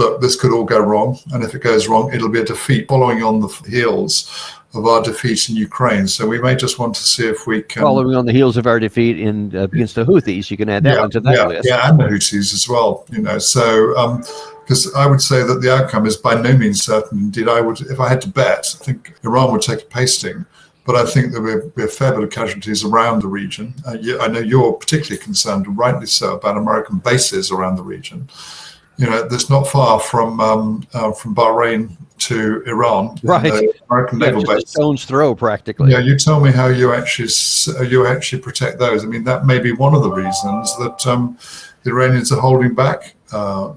look, this could all go wrong. And if it goes wrong, it'll be a defeat following on the heels of our defeat in Ukraine. So we may just want to see if we can... Following on the heels of our defeat against the Houthis, you can add that one to that list. Yeah, and the Houthis as well. So because I would say that the outcome is by no means certain. Indeed, if I had to bet, I think Iran would take a pasting. But I think there will be a fair bit of casualties around the region. I know you're particularly concerned, and rightly so, about American bases around the region. That's not far from Bahrain to Iran. Right. American naval base. A stone's throw, practically. Yeah, you tell me how you actually protect those. I mean, that may be one of the reasons that the Iranians are holding back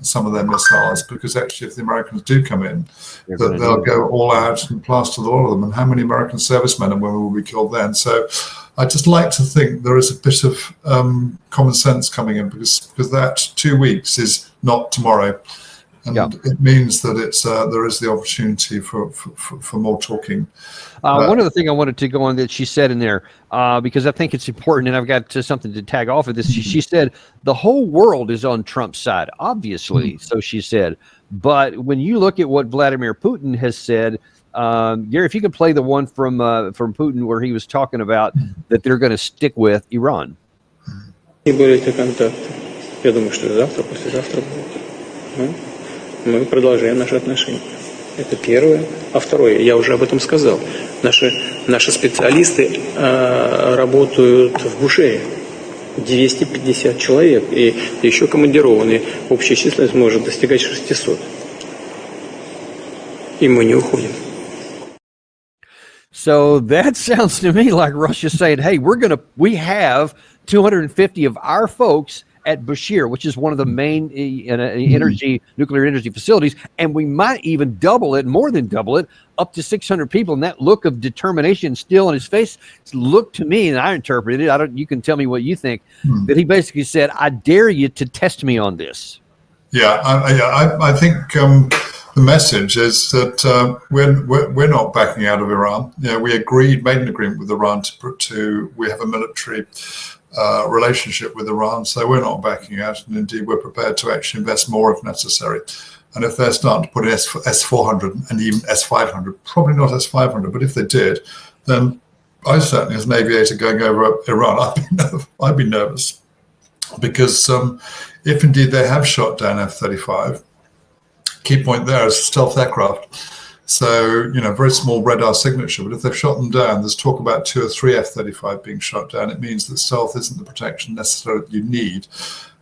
some of their missiles, because actually if the Americans do come in, they'll go all out and plaster the lot of them. And how many American servicemen and women will be killed then? So I just like to think there is a bit of common sense coming in, because that 2 weeks is not tomorrow. And it means that there is the opportunity for more talking. One other thing I wanted to go on that she said in there, because I think it's important, and I've got something to tag off of this. She said the whole world is on Trump's side, obviously. So she said, but when you look at what Vladimir Putin has said, Gary, if you could play the one from Putin where he was talking about that they're going to stick with Iran. Мы продолжаем наши отношения. Это первое. А второе, я уже об этом сказал. Наши специалисты работают в Бушере. 250 человек. И еще командированные. Общая численность может достигать 600. И мы не уходим. So that sounds to me like Russia saying, hey, we have 250 of our folks at Bashir, which is one of the main nuclear energy facilities, and we might even more than double it, up to 600 people. And that look of determination still on his face looked to me, and I interpreted it, you can tell me what you think, that he basically said, I dare you to test me on this. Yeah, I think the message is that we're not backing out of Iran. We made an agreement with Iran we have a military relationship with Iran, so we're not backing out, and indeed we're prepared to actually invest more if necessary. And if they're starting to put in S-400 and even S-500, probably not S-500, but if they did, then I certainly, as an aviator going over Iran, I'd be nervous, because if indeed they have shot down F-35, key point there is stealth aircraft. So, very small radar signature, but if they've shot them down, there's talk about 2 or 3 F-35 being shot down. It means that stealth isn't the protection necessarily that you need.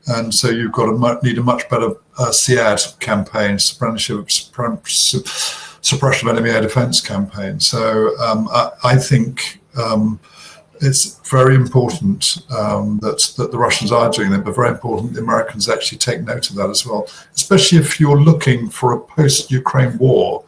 And so you've got to need a much better SEAD campaign, suppression of enemy air defense campaign. So I think it's very important that the Russians are doing that, but very important the Americans actually take note of that as well, especially if you're looking for a post-Ukraine war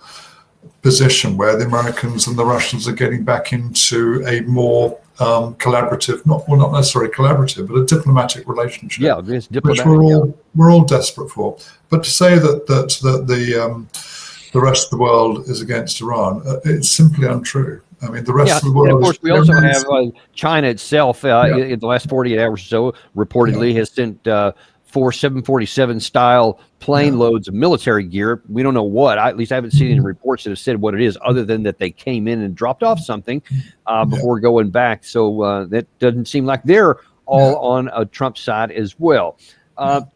position where the Americans and the Russians are getting back into a more collaborative, not necessarily collaborative, but a diplomatic relationship. Yeah, it's diplomatic. Which we're all desperate for. But to say that the rest of the world is against Iran, it's simply untrue. I mean, the rest of the world. And of course, we also have China itself in the last 48 hours or so reportedly has sent 4 747 style plane loads of military gear. We don't know what. At least I haven't seen any reports that have said what it is, other than that they came in and dropped off something before going back. So that doesn't seem like they're all on a Trump side as well.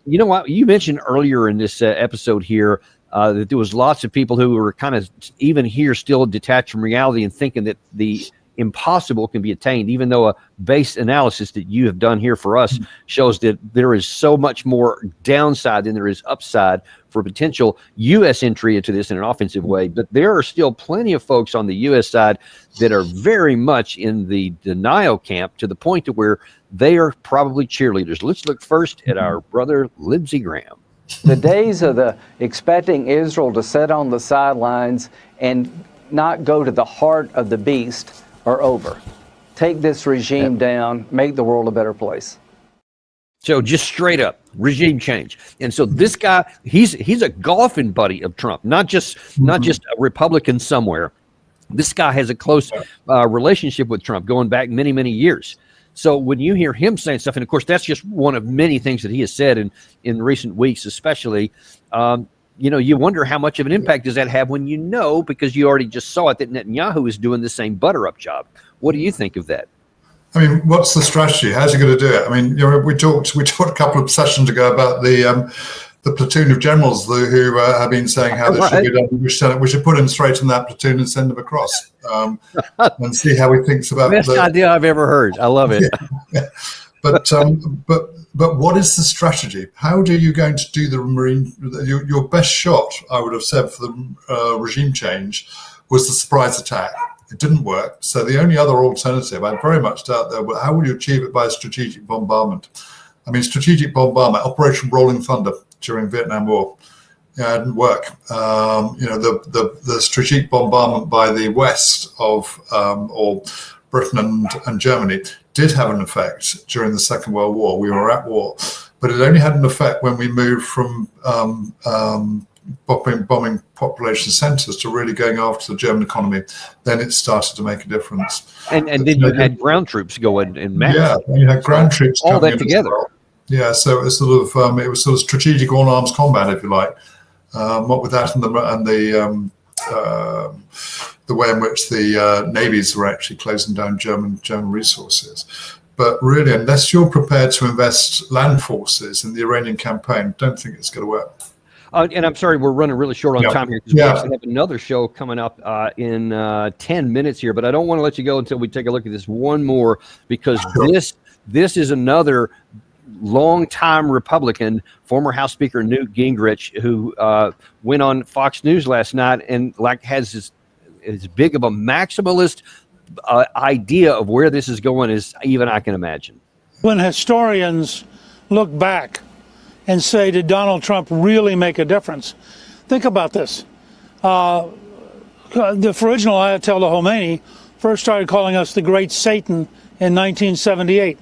You know what? You mentioned earlier in this episode here that there was lots of people who were kind of even here still detached from reality and thinking that the impossible can be attained, even though a base analysis that you have done here for us shows that there is so much more downside than there is upside for potential U.S. entry into this in an offensive way. But there are still plenty of folks on the U.S. side that are very much in the denial camp, to the point to where they are probably cheerleaders. Let's look first at our brother Lindsey Graham. The days of expecting Israel to sit on the sidelines and not go to the heart of the beast are over. Take this regime down, make the world a better place. So just straight up regime change. And so this guy, he's a golfing buddy of Trump, not just a Republican somewhere. This guy has a close relationship with Trump going back many, many years. So when you hear him saying stuff, and of course that's just one of many things that he has said in recent weeks, especially, you wonder how much of an impact does that have when because you already just saw it that Netanyahu is doing the same butter-up job. What do you think of that? I mean, what's the strategy? How's he going to do it? I mean, we talked a couple of sessions ago about the platoon of generals who have been saying how this should be done. We should put him straight in that platoon and send him across and see how he thinks about Best idea I've ever heard. I love it. Yeah. But what is the strategy? How are you going to do your best shot, I would have said, for the regime change was the surprise attack. It didn't work. So the only other alternative, I very much doubt how will you achieve it by a strategic bombardment? I mean, strategic bombardment, Operation Rolling Thunder during Vietnam War, it didn't work. The strategic bombardment by the West of or Britain and Germany did have an effect during the Second World War. We were at war, but it only had an effect when we moved from bombing population centres to really going after the German economy. Then it started to make a difference. And then you had ground troops going in mass. Yeah, you had ground troops all coming that together. Well. Yeah, so it was sort of strategic all arms combat, if you like. What with that and the way in which the navies were actually closing down German resources. But really, unless you're prepared to invest land forces in the Iranian campaign, don't think it's going to work. And I'm sorry, we're running really short on time here because we actually have another show coming up in 10 minutes here. But I don't want to let you go until we take a look at this one more, because this is another longtime Republican, former House Speaker Newt Gingrich, who went on Fox News last night and has as big of a maximalist idea of where this is going as even I can imagine. When historians look back and say, did Donald Trump really make a difference? Think about this. The original Ayatollah Khomeini first started calling us the Great Satan in 1978.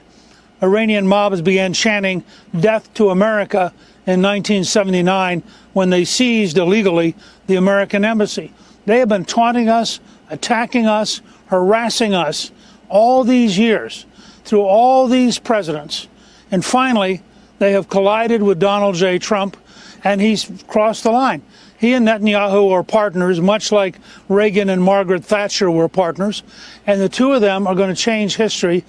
Iranian mobs began chanting death to America in 1979 when they seized illegally the American embassy. They have been taunting us, attacking us, harassing us all these years through all these presidents. And finally, they have collided with Donald J. Trump, and he's crossed the line. He and Netanyahu are partners, much like Reagan and Margaret Thatcher were partners, and the two of them are going to change history.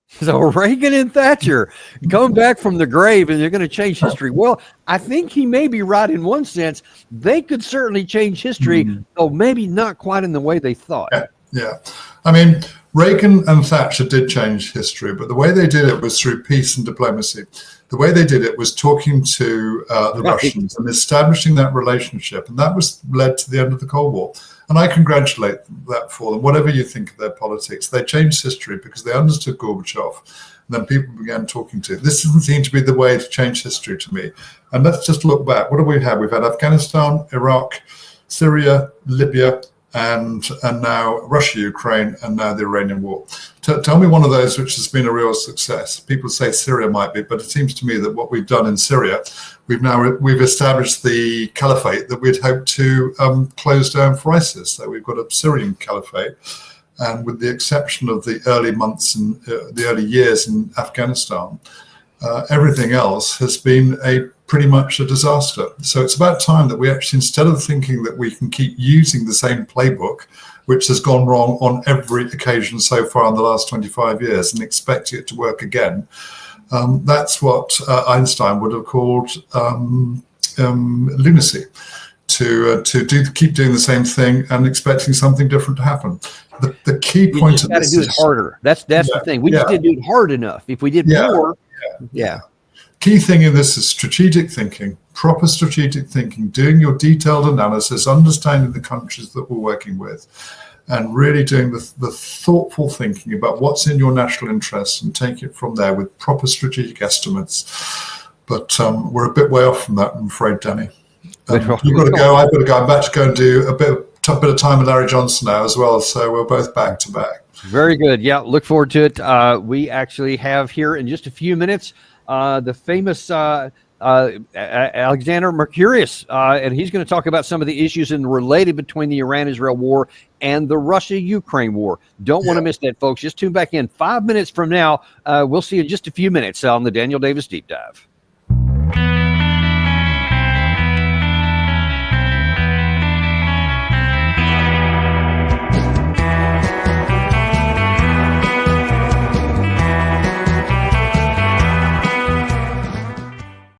So Reagan and Thatcher come back from the grave and they're going to change history. Well, I think he may be right in one sense. They could certainly change history, though maybe not quite in the way they thought. Yeah. I mean, Reagan and Thatcher did change history, but the way they did it was through peace and diplomacy. The way they did it was talking to the Russians and establishing that relationship. And that was led to the end of the Cold War. And I congratulate that for them. Whatever you think of their politics, they changed history because they understood Gorbachev. And then people began talking to. This doesn't seem to be the way to change history to me. And let's just look back. What have we had? We've had Afghanistan, Iraq, Syria, Libya, and now Russia, Ukraine, and now the Iranian war. Tell me one of those which has been a real success. People say Syria might be, but it seems to me that what we've done in Syria, we've established the caliphate that we'd hoped to close down for ISIS. So we've got a Syrian caliphate, and with the exception of the early months and the early years in Afghanistan, everything else has been pretty much a disaster. So it's about time that we actually, instead of thinking that we can keep using the same playbook, which has gone wrong on every occasion so far in the last 25 years, and expect it to work again. That's what Einstein would have called lunacy, to keep doing the same thing and expecting something different to happen. The key point of this is do it harder. That's the thing. We just didn't do it hard enough. If we did more, Key thing in this is strategic thinking, proper strategic thinking, doing your detailed analysis, understanding the countries that we're working with, and really doing the thoughtful thinking about what's in your national interest and taking it from there with proper strategic estimates. But we're a bit way off from that, I'm afraid, Danny. You've got to go. I've got to go. I'm about to go and do a bit of time with Larry Johnson now as well. So we're both back to back. Very good. Yeah, look forward to it. We actually have here in just a few minutes the famous Alexander Mercurius, and he's going to talk about some of the issues related between the Iran-Israel war and the Russia-Ukraine war. Don't want to miss that, folks. Just tune back in 5 minutes from now. We'll see you in just a few minutes on the Daniel Davis Deep Dive.